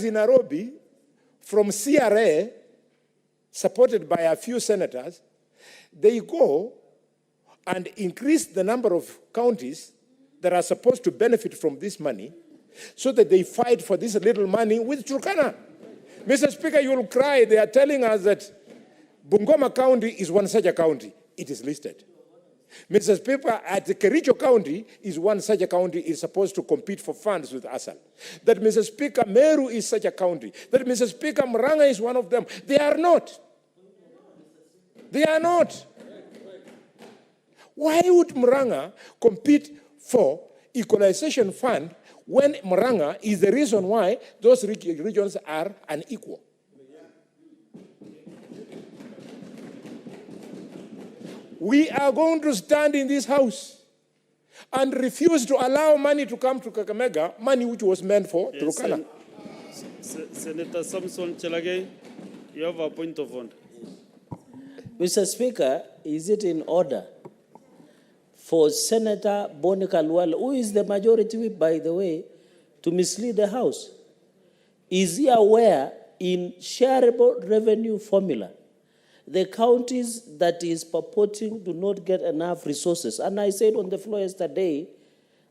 in Nairobi, from CRA, supported by a few senators, they go and increase the number of counties that are supposed to benefit from this money so that they fight for this little money with Turkana. Mr. Speaker, you will cry. They are telling us that Bungoma County is one such a county. It is listed. Mr. Speaker, at the Kericho County is one such a county is supposed to compete for funds with ASAL. That, Mr. Speaker, Meru is such a county. That, Mr. Speaker, Murang'a is one of them. They are not. They are not. Why would Murang'a compete for equalization fund when Murang'a is the reason why those regions are unequal? We are going to stand in this house and refuse to allow money to come to Kakamega, money which was meant for Turkana. Senator Samson CHERARGEI, you have a point of order. Mr. Speaker, is it in order for Senator Bwana KHALWALE, who is the majority whip, by the way, to mislead the House? Is he aware in shareable revenue formula, the counties that is purporting do not get enough resources? And I said on the floor yesterday,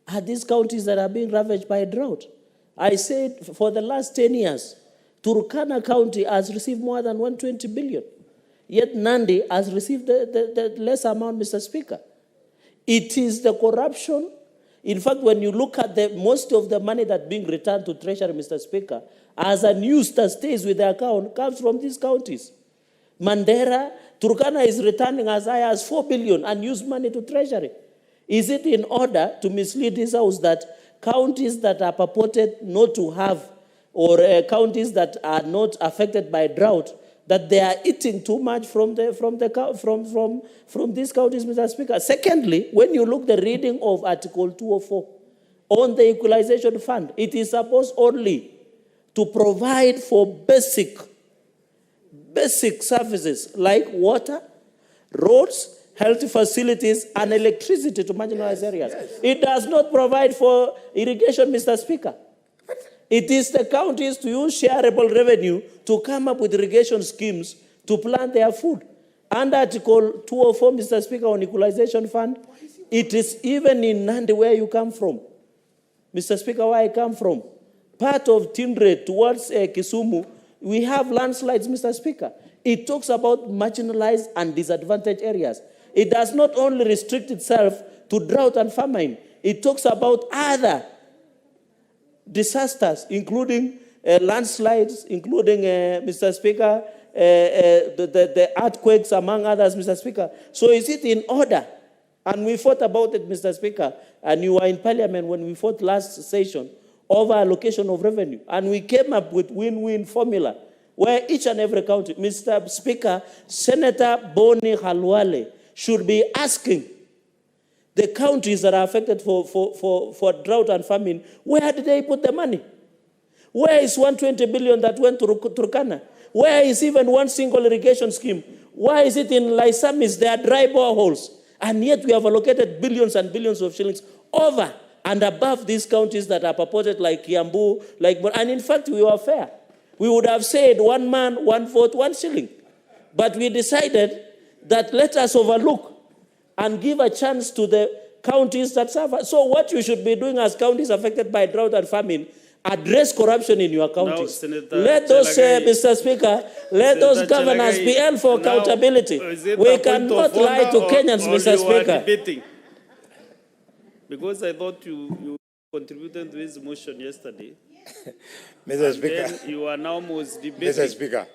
are these counties that are being ravaged by drought? I said for the last 10 years, Turkana County has received more than 120 billion. Yet Nandi has received the less amount, Mr. Speaker. It is the corruption. In fact, when you look at most of the money that's being returned to Treasury, Mr. Speaker, as unused that stays with the account, comes from these counties. Mandera, Turkana is returning as high as 4 billion unused money to Treasury. Is it in order to mislead this House that counties that are purported not to have, or counties that are not affected by drought, that they are eating too much from these counties, Mr. Speaker? Secondly, when you look the reading of Article 204 on the Equalization Fund, it is supposed only to provide for basic services like water, roads, health facilities, and electricity to marginalized areas. Yes. It does not provide for irrigation, Mr. Speaker. It is the counties to use shareable revenue to come up with irrigation schemes to plant their food. Under Article 204, Mr. Speaker, on Equalization Fund, it is even in Nandi where you come from. Mr. Speaker, where I come from, part of Tindre towards Kisumu, we have landslides, Mr. Speaker. It talks about marginalized and disadvantaged areas. It does not only restrict itself to drought and famine. It talks about other disasters, including landslides, including, Mr. Speaker, the earthquakes, among others, Mr. Speaker. So is it in order? And we fought about it, Mr. Speaker, and you were in Parliament when we fought last session over allocation of revenue. And we came up with win-win formula where each and every county, Mr. Speaker, Senator Bwana KHALWALE should be asking the counties that are affected for drought and famine, where did they put the money? Where is 120 billion that went to Turkana? Where is even one single irrigation scheme? Why is it in Laisamis there are dry boreholes? And yet we have allocated billions and billions of shillings over and above these counties that are purported like Kiambu, and in fact we were fair. We would have said 1 man, 1 vote, 1 shilling. But we decided that let us overlook and give a chance to the counties that suffer. So what you should be doing as counties affected by drought and famine, address corruption in your counties. Let those, Mr. Speaker, let those governors be held for accountability. We cannot lie to Kenyans, Mr. Speaker. Debating? Because I thought you contributed to this motion yesterday. Mr. Speaker. You are now most debating. Mr. Speaker.